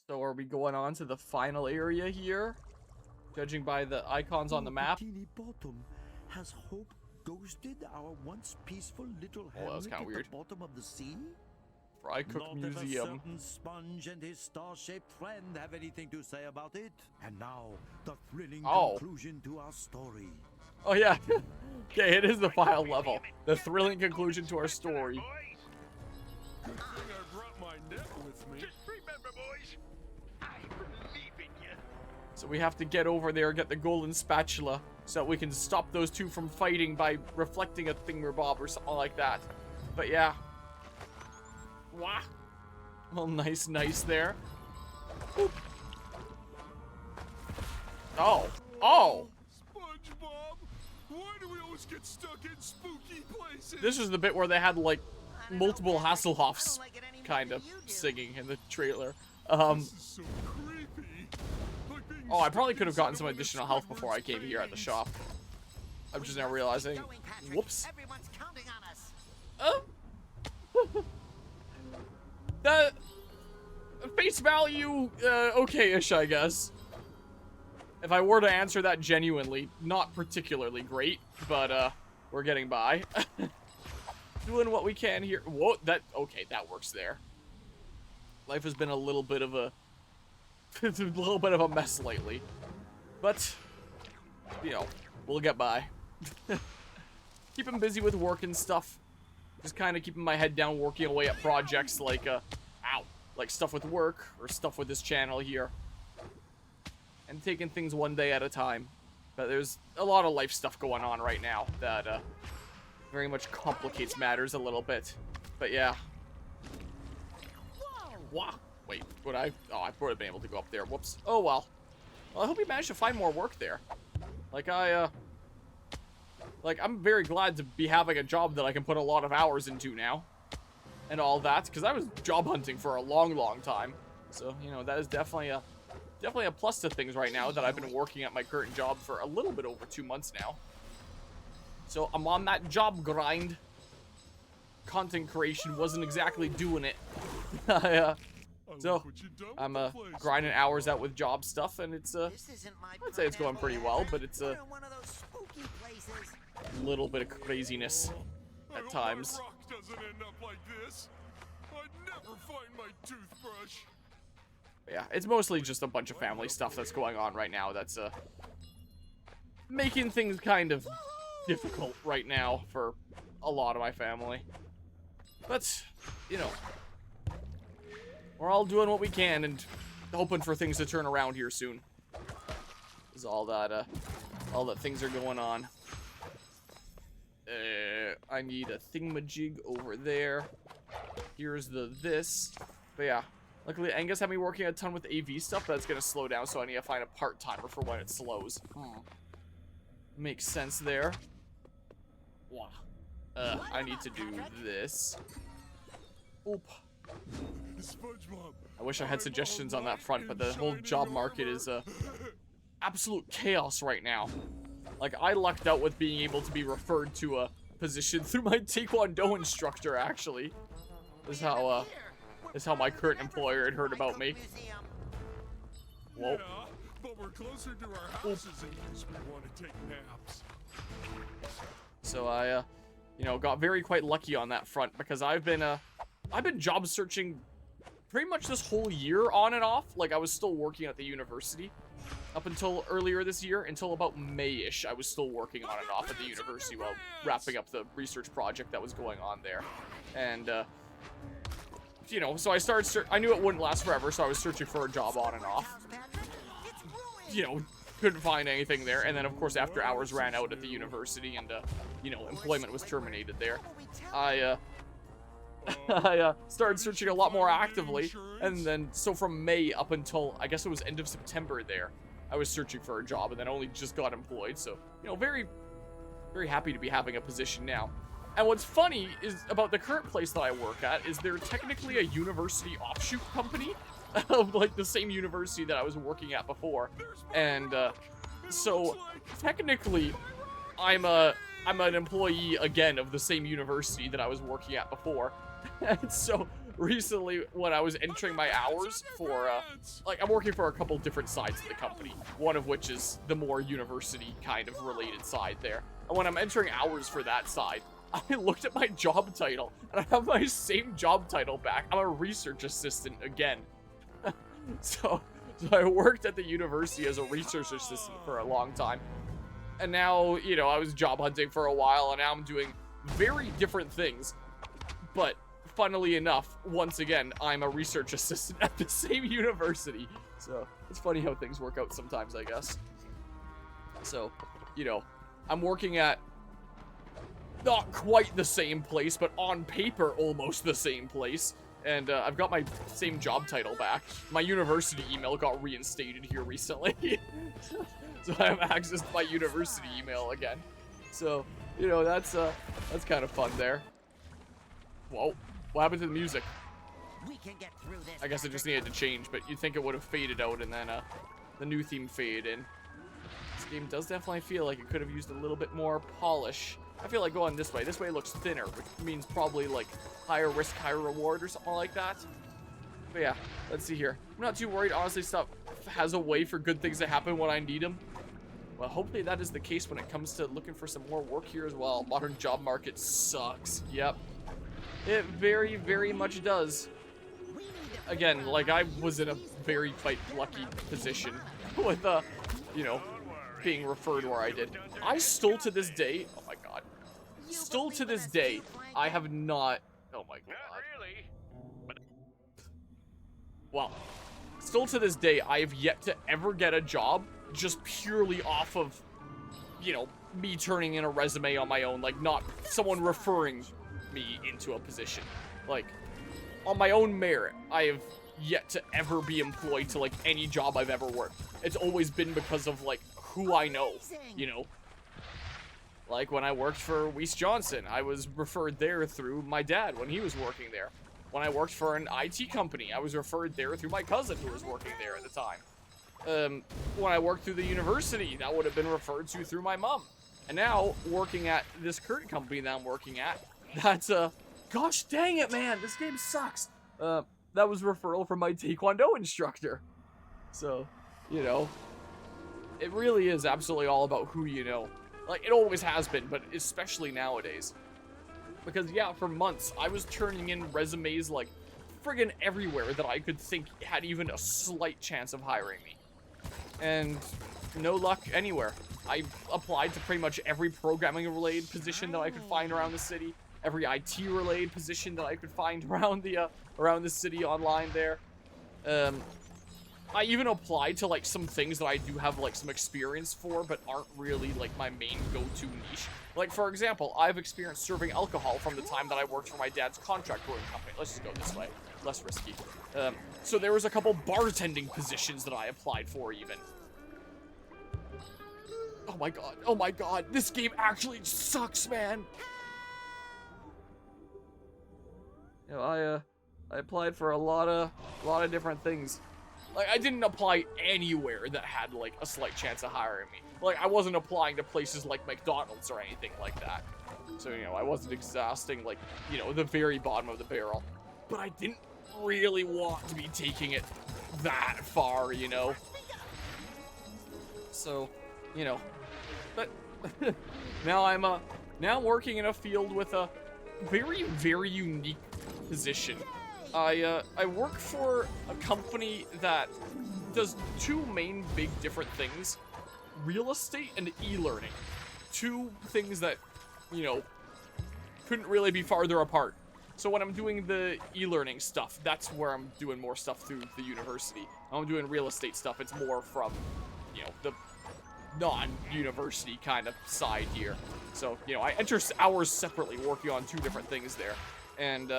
So are we going on to the final area here? Judging by the icons on the map. Bikini Bottom has hope ghosted our once peaceful little hamlet kinda at weird. the bottom of the sea? Fry Cook Not Museum. if a certain Sponge and his star-shaped friend have anything to say about it. And now, the thrilling conclusion to our story. Oh yeah. Okay, it is the final level. The thrilling conclusion to our story. Good thing I brought my net with me. Just remember, boys, I believe in you. So we have to get over there, get the golden spatula, so that we can stop those two from fighting by reflecting a thingamabob or something like that. But yeah. Wow. Well, nice there. Oop. Oh. Oh. SpongeBob, why do we always get stuck in spooky places? This is the bit where they had, like, multiple Hasselhoffs kind of singing in the trailer. This is so creepy. Like being Oh, I probably stuck could have gotten inside some one of additional health before I Squidward's came here at the veins. shop. I'm just now realizing. Whoops. Everyone's counting on us. The face value, okay-ish, I guess. If I were to answer that genuinely, not particularly great, but, we're getting by. Doing what we can here. Whoa, okay, that works there. Life has been a little bit of a, a mess lately. But, you know, we'll get by. Keeping busy with work and stuff. Just kind of keeping my head down, working away at projects like, like stuff with work, or stuff with this channel here. And taking things one day at a time. But there's a lot of life stuff going on right now that, very much complicates matters a little bit. But yeah. Wow. Wait, would I? Oh, I would have been able to go up there. Whoops. Oh, well. Well, I hope you managed to find more work there. Like, I'm very glad to be having a job that I can put a lot of hours into now. And all that, because I was job hunting for a long time. So, you know, that is definitely a plus to things right now, that I've been working at my current job for a little bit over 2 months now. So I'm on that job grind. Content creation wasn't exactly doing it. So I'm grinding hours out with job stuff, and it's I'd say it's going pretty well, but it's a little bit of craziness I at hope times. My rock doesn't end up like this. I'd never find my toothbrush. Yeah, it's mostly just a bunch of family stuff that's going on right now that's making things kind of difficult right now for a lot of my family. But, you know, we're all doing what we can and hoping for things to turn around here soon. Is all that things are going on. I need a thingamajig over there. Here's this. But yeah, luckily Angus had me working a ton with AV stuff, but that's gonna slow down, so I need to find a part-timer for when it slows. Makes sense there. Wow. I need to do this. Oop. SpongeBob, I wish I had suggestions on that front, but the whole job market is absolute chaos right now. Like, I lucked out with being able to be referred to a position through my Taekwondo instructor, actually. This is how my current employer had heard about me. Whoa. yeah, but we're closer to our houses in case we want to take naps. So I, you know, got quite lucky on that front, because I've been job searching pretty much this whole year on and off. Like, I was still working at the university up until earlier this year, until about May-ish. I was still working on and off at the university while wrapping up the research project that was going on there. And, you know, so I started, I knew it wouldn't last forever, so I was searching for a job on and off. You know, couldn't find anything there, and then of course after hours ran out at the university and you know, employment was terminated there, I started searching a lot more actively, and then so from May up until I guess it was end of September there, I was searching for a job, and then only just got employed. So, you know, very happy to be having a position now. And what's funny is about the current place that I work at is they're technically a university offshoot company of like the same university that I was working at before. And so technically I'm an employee again of the same university that I was working at before. And so recently when I was entering my hours for, like, I'm working for a couple different sides of the company, one of which is the more university kind of related side there. And when I'm entering hours for that side, I looked at my job title, and I have my same job title back. I'm a research assistant again. So I worked at the university as a research assistant for a long time. And now, you know, I was job hunting for a while, and now I'm doing very different things. But funnily enough, once again, I'm a research assistant at the same university. So it's funny how things work out sometimes, I guess. So, you know, I'm working at not quite the same place, but on paper, almost the same place. And I've got my same job title back. My university email got reinstated here recently. So I have access to my university email again. So, you know, that's kind of fun there. Whoa, what happened to the music? We can get through this. I guess it just needed to change, but you'd think it would have faded out and then the new theme faded in. This game does definitely feel like it could have used a little bit more polish. I feel like going this way. This way looks thinner, which means probably like higher risk, higher reward or something like that. But yeah, let's see here. I'm not too worried. Honestly, stuff has a way for good things to happen when I need them. Well, hopefully that is the case when it comes to looking for some more work here as well. Modern job market sucks. Yep. It very, very much does. Again, like I was in a very quite lucky position with, you know, being referred where I did. I still to this day, oh my god. Still to this day, I have not, oh my god. Well, still to this day, I have yet to ever get a job just purely off of, you know, me turning in a resume on my own, like not someone referring me into a position. Like, on my own merit, I have yet to ever be employed to like any job I've ever worked. It's always been because of like who I know, you know. Like when I worked for Weiss Johnson, I was referred there through my dad when he was working there. When I worked for an IT company, I was referred there through my cousin who was working there at the time. When I worked through the university, that would have been referred to through my mom. And now, working at this current company that I'm working at, that's gosh dang it, man, this game sucks. That was referral from my Taekwondo instructor. So, you know, it really is absolutely all about who you know. Like, it always has been, but especially nowadays. Because, yeah, for months, I was turning in resumes, like, friggin' everywhere that I could think had even a slight chance of hiring me. And no luck anywhere. I applied to pretty much every programming-related position that I could find around the city. Every IT-related position that I could find around the city online there. I even applied to like some things that I do have like some experience for, but aren't really like my main go-to niche. Like for example, I've experienced serving alcohol from the time that I worked for my dad's contract brewing company. Let's just go this way, less risky. So there was a couple bartending positions that I applied for even. Oh my god, this game actually sucks, man. You know, I applied for a lot of different things. Like, I didn't apply anywhere that had, like, a slight chance of hiring me. Like, I wasn't applying to places like McDonald's or anything like that. So, you know, I wasn't exhausting, like, you know, the very bottom of the barrel. But I didn't really want to be taking it that far, you know? So, you know, but now I'm working in a field with a very, very unique position. I work for a company that does two main big different things. Real estate and e-learning. Two things that, you know, couldn't really be farther apart. So when I'm doing the e-learning stuff, that's where I'm doing more stuff through the university. When I'm doing real estate stuff, it's more from, you know, the non-university kind of side here. So, you know, I enter hours separately working on two different things there. And,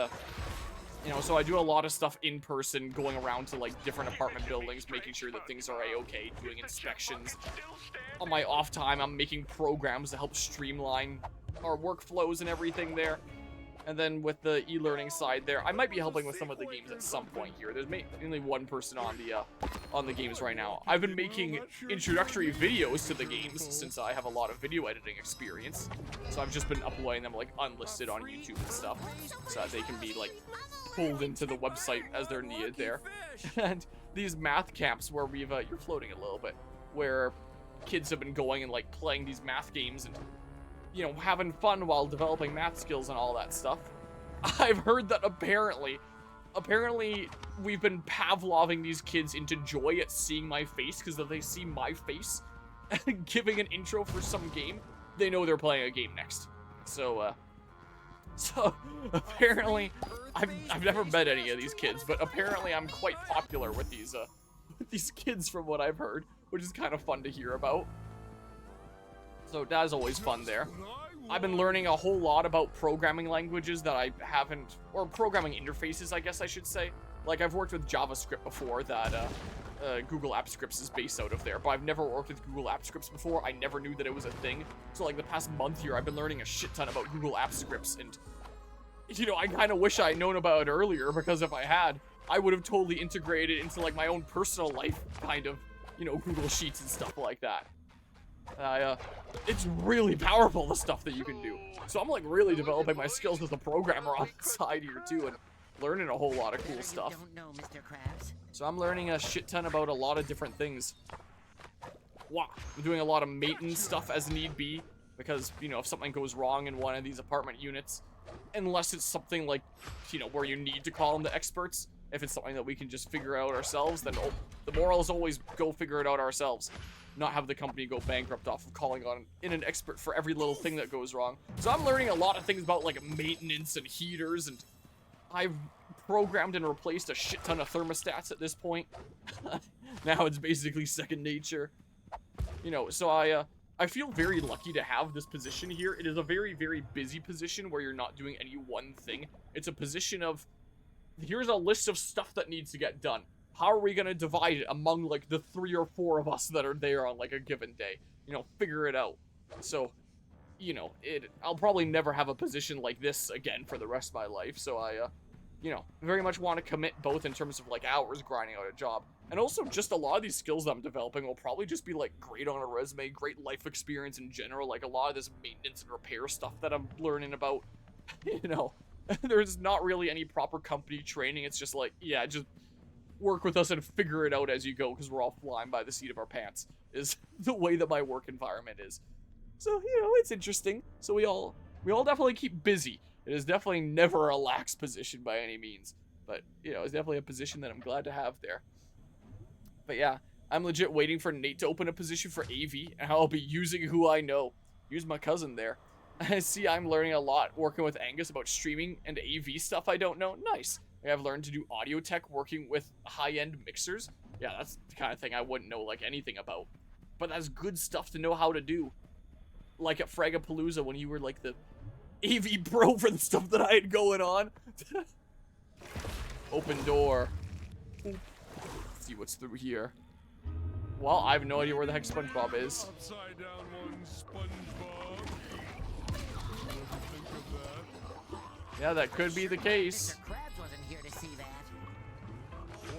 you know, so I do a lot of stuff in person, going around to, like, different apartment buildings, making sure that things are a-okay, doing inspections. On my off time, I'm making programs to help streamline our workflows and everything there. And then with the e-learning side there, I might be helping with some of the games at some point here. There's only one person on the games right now. I've been making introductory videos to the games since I have a lot of video editing experience. So I've just been uploading them like unlisted on YouTube and stuff, so that they can be like pulled into the website as they're needed there. And these math camps where we've you're floating a little bit, where kids have been going and like playing these math games and, you know, having fun while developing math skills and all that stuff. I've heard that apparently we've been Pavloving these kids into joy at seeing my face, because if they see my face giving an intro for some game, they know they're playing a game next. So apparently, I've never met any of these kids, but apparently I'm quite popular with these kids from what I've heard, which is kind of fun to hear about. So that is always fun there. I've been learning a whole lot about programming languages that I haven't, or programming interfaces, I guess I should say. Like, I've worked with JavaScript before that Google Apps Scripts is based out of there, but I've never worked with Google Apps Scripts before. I never knew that it was a thing. So like the past month here, I've been learning a shit ton about Google Apps Scripts, and, you know, I kind of wish I had known about it earlier, because if I had, I would have totally integrated it into like my own personal life, kind of, you know, Google Sheets and stuff like that. It's really powerful, the stuff that you can do. So I'm like really developing my skills as a programmer on the side here too, and learning a whole lot of cool stuff. Don't know, Mr. Krabs. So I'm learning a shit ton about a lot of different things. Wow, I'm doing a lot of maintenance stuff as need be, because, you know, if something goes wrong in one of these apartment units, unless it's something like, you know, where you need to call in the experts, if it's something that we can just figure out ourselves, then the moral is always go figure it out ourselves. Not have the company go bankrupt off of calling on an expert for every little thing that goes wrong. So I'm learning a lot of things about like maintenance and heaters, and I've programmed and replaced a shit ton of thermostats at this point. Now it's basically second nature. You know, so I feel very lucky to have this position here. It is a very, very busy position where you're not doing any one thing. It's a position of, here's a list of stuff that needs to get done. How are we going to divide it among, like, the 3 or 4 of us that are there on, like, a given day? You know, figure it out. So, you know, I'll probably never have a position like this again for the rest of my life. So I, you know, very much want to commit both in terms of, like, hours grinding out a job. And also, just a lot of these skills that I'm developing will probably just be, like, great on a resume, great life experience in general. Like, a lot of this maintenance and repair stuff that I'm learning about, you know. There's not really any proper company training. It's just like, yeah, just work with us and figure it out as you go, because we're all flying by the seat of our pants, is the way that my work environment is. So, you know, it's interesting. So we all definitely keep busy. It is definitely never a lax position by any means, but, you know, it's definitely a position that I'm glad to have there. But yeah, I'm legit waiting for Nate to open a position for AV, and I'll be using who I know. Use my cousin there. See, I'm learning a lot working with Angus about streaming and AV stuff I don't know. Nice. I've learned to do audio tech working with high-end mixers. Yeah, that's the kind of thing I wouldn't know, like, anything about. But that's good stuff to know how to do. Like at Fragapalooza when you were, like, the AV pro for the stuff that I had going on. Open door. Let's see what's through here. Well, I have no idea where the heck SpongeBob is. Upside down one, SpongeBob. Think of that. Yeah, that could be the case. Mr. Krabs wasn't here to see that.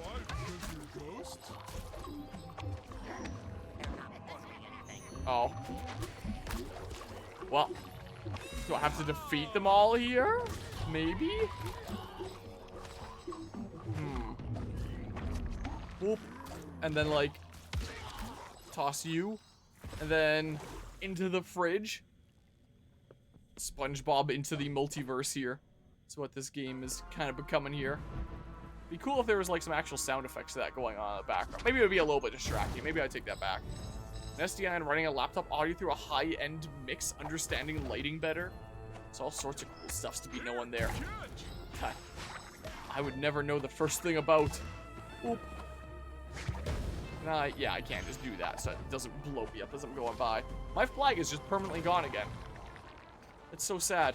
What? Because you're a ghost? Oh. Well, do I have to defeat them all here? Maybe? Whoop. And then, like, toss you. And then into the fridge. SpongeBob into the multiverse here. That's what this game is kind of becoming here. Be cool if there was, like, some actual sound effects to that going on in the background. Maybe it would be a little bit distracting. Maybe I'd take that back. An SDI and running a laptop audio through a high-end mix, understanding lighting better. There's all sorts of cool stuffs to be knowing there. I would never know the first thing about. Oop. Nah, yeah, I can't just do that so it doesn't blow me up as I'm going by. My flag is just permanently gone again. It's so sad.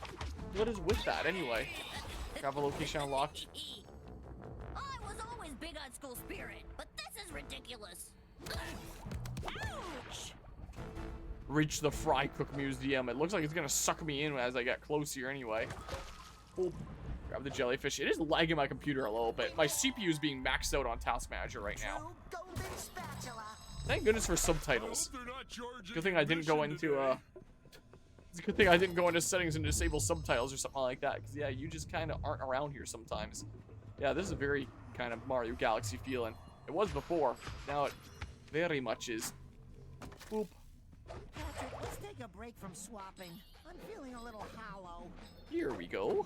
What is with that anyway? Travel location unlocked. I was always big on school spirit, but this is ridiculous. Ouch! Reach the Fry Cook Museum. It looks like it's gonna suck me in as I get close here anyway. Boop. Grab the jellyfish. It is lagging my computer a little bit. My CPU is being maxed out on Task Manager right now. Golden spatula. Thank goodness for subtitles. Good thing I didn't go into it's a good thing I didn't go into settings and disable subtitles or something like that. Because yeah, you just kind of aren't around here sometimes. Yeah, this is a very kind of Mario Galaxy feeling. It was before. Now it very much is. Boop. Patrick, let's take a break from swapping. I'm feeling a little hollow. Here we go.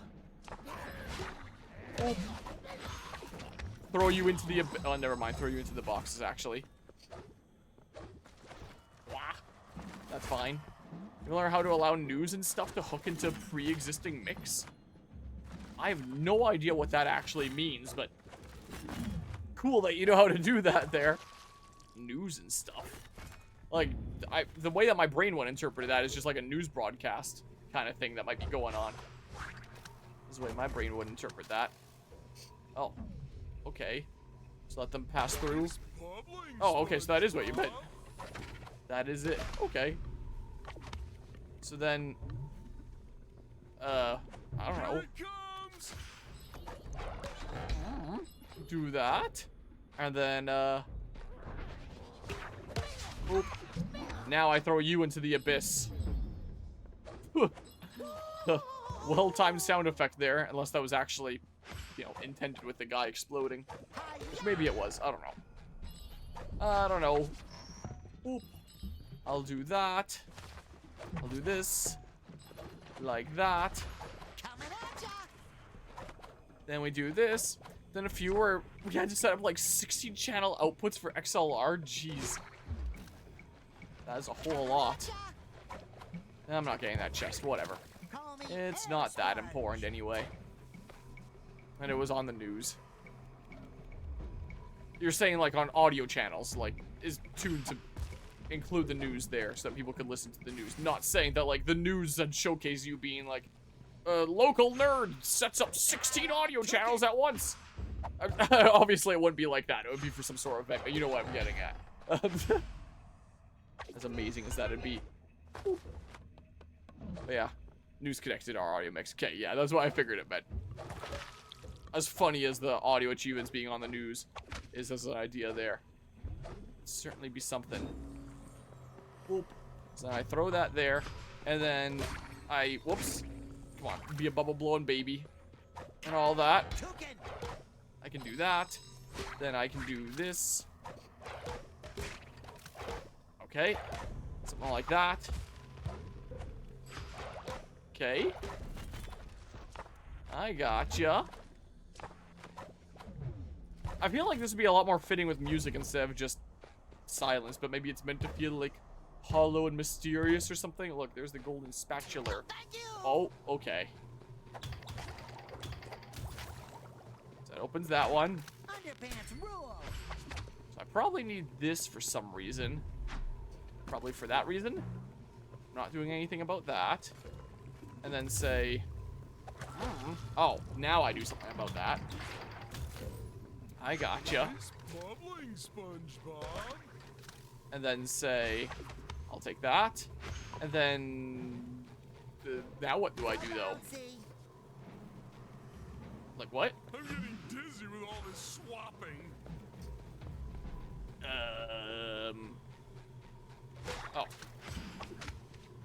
Boop. Throw you into the oh, never mind. Throw you into the boxes actually. Wah. That's fine. You learn how to allow news and stuff to hook into pre-existing mix. I have no idea what that actually means, but cool that you know how to do that there. News and stuff. Like, the way that my brain would interpret that is just like a news broadcast kind of thing that might be going on. This is the way my brain would interpret that. Oh, okay. So let them pass through. Oh, okay, so that is what you meant. That is it. Okay. So then, I don't know. Do that. And then, oop. Now I throw you into the abyss. Well-timed sound effect there, unless that was actually, you know, intended with the guy exploding. Which maybe it was. I don't know. I don't know. Oop. I'll do that. I'll do this. Like that. Then we do this. Then a few where we had to set up like 16 channel outputs for XLR. Jeez. That is a whole lot. I'm not getting that chest. Whatever. It's not that important anyway. And it was on the news. You're saying like on audio channels, like is tuned to include the news there so that people could listen to the news. Not saying that like the news would showcase you being like a local nerd sets up 16 audio channels at once. Obviously it wouldn't be like that. It would be for some sort of event, but you know what I'm getting at. As amazing as that'd be. But yeah, news connected our audio mix. Okay, yeah, that's what I figured it meant. As funny as the audio achievements being on the news is as an idea there. It'd certainly be something. Whoop. So I throw that there, and then I, whoops, come on, be a bubble blowing baby, and all that. I can do that. Then I can do this. Okay, something like that. Okay. I gotcha. I feel like this would be a lot more fitting with music instead of just silence, but maybe it's meant to feel like hollow and mysterious or something. Look, there's the golden spatula. Oh, okay. So that opens that one. So I probably need this for some reason. Probably for that reason. I'm not doing anything about that. And then say, oh, now I do something about that. I gotcha. Bubbling, SpongeBob. And then say, I'll take that. And then, now what do I do though? Like what? I'm getting dizzy with all this swapping. Oh.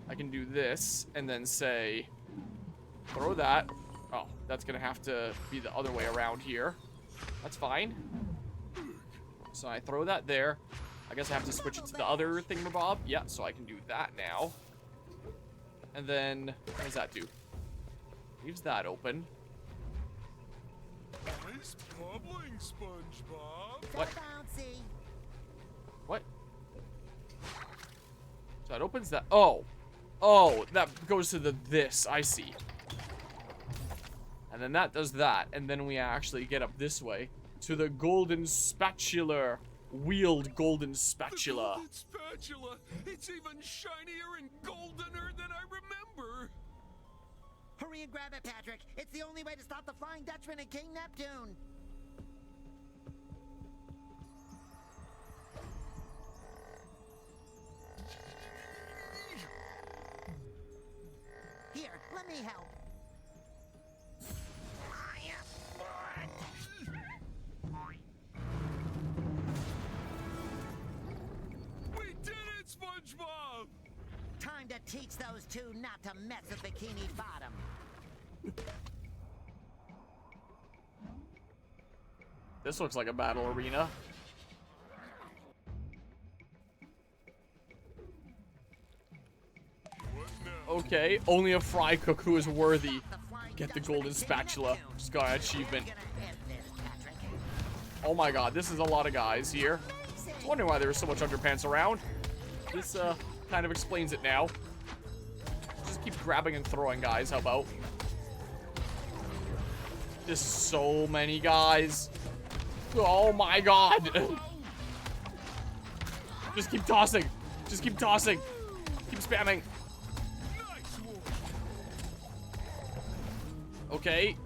I can do this and then say, throw that. Oh, that's gonna have to be the other way around here. That's fine. So I throw that there. I guess I have to switch it to the other thingamabob. Yeah, so I can do that now. And then, what does that do? Leaves that open. Nice bubbling, SpongeBob. What? What? So it opens that. Oh. Oh, that goes to the this. I see. And then that does that. And then we actually get up this way to the golden spatula. Wheeled golden spatula. The golden spatula. It's even shinier and goldener than I remember. Hurry and grab it, Patrick. It's the only way to stop the Flying Dutchman and King Neptune. Here, let me help. teach those two not to mess with Bikini Bottom. This looks like a battle arena. Okay, only a fry cook who is worthy. Get the golden spatula. Just got an achievement. Oh my god, this is a lot of guys here. I was wondering why there was so much underpants around. This kind of explains it now. Just keep grabbing and throwing, guys. How about? There's so many guys. Oh my god. Just keep tossing. Just keep tossing. Keep spamming. Okay.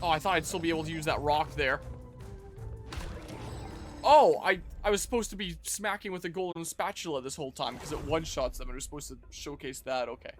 Oh, I thought I'd still be able to use that rock there. Oh, I was supposed to be smacking with the golden spatula this whole time because it one-shots them and it was supposed to showcase that. Okay.